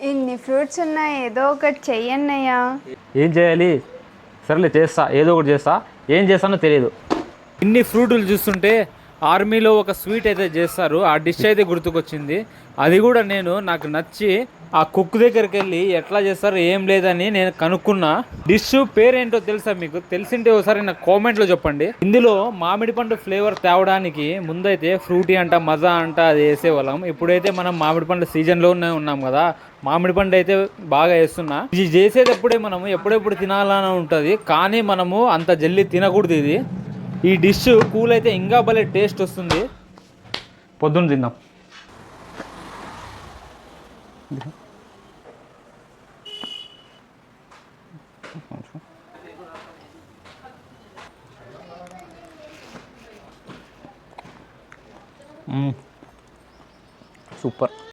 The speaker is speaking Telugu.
ఇన్ని ఫ్రూట్స్ ఉన్నాయి, ఏదో ఒకటి చెయ్యన్నయ్యా. ఏం చేయాలి? సరేలే చేస్తా, ఏదో ఒకటి చేస్తా. ఏం చేస్తానో తెలియదు. ఇన్ని ఫ్రూట్లు చూస్తుంటే ఆర్మీలో ఒక స్వీట్ అయితే చేస్తారు, ఆ డిష్ అయితే గుర్తుకొచ్చింది. అది కూడా నాకు నచ్చి ఆ కుక్ దగ్గరికి వెళ్ళి ఎట్లా చేస్తారు ఏం లేదని నేను కనుక్కున్నా. డిష్ పేరేంటో తెలుసా మీకు? తెలిసింటే ఒకసారి నాకు కామెంట్లో చెప్పండి. ఇందులో మామిడి పండు ఫ్లేవర్ తేవడానికి ముందైతే ఫ్రూటీ అంట, మజా అంట అది వేసేవాళ్ళం. ఇప్పుడైతే మనం మామిడి పండు సీజన్లోనే ఉన్నాం కదా, మామిడి పండు అయితే బాగా వేస్తున్నా. ఇది చేసేటప్పుడే మనము ఎప్పుడెప్పుడు తినాలని ఉంటుంది, కానీ మనము అంత జల్దీ తినకూడదు. ఈ డిష్ కూల్ అయితే ఇంకా భలే టేస్ట్ వస్తుంది. పొద్దున్న తిందాం. సూపర్.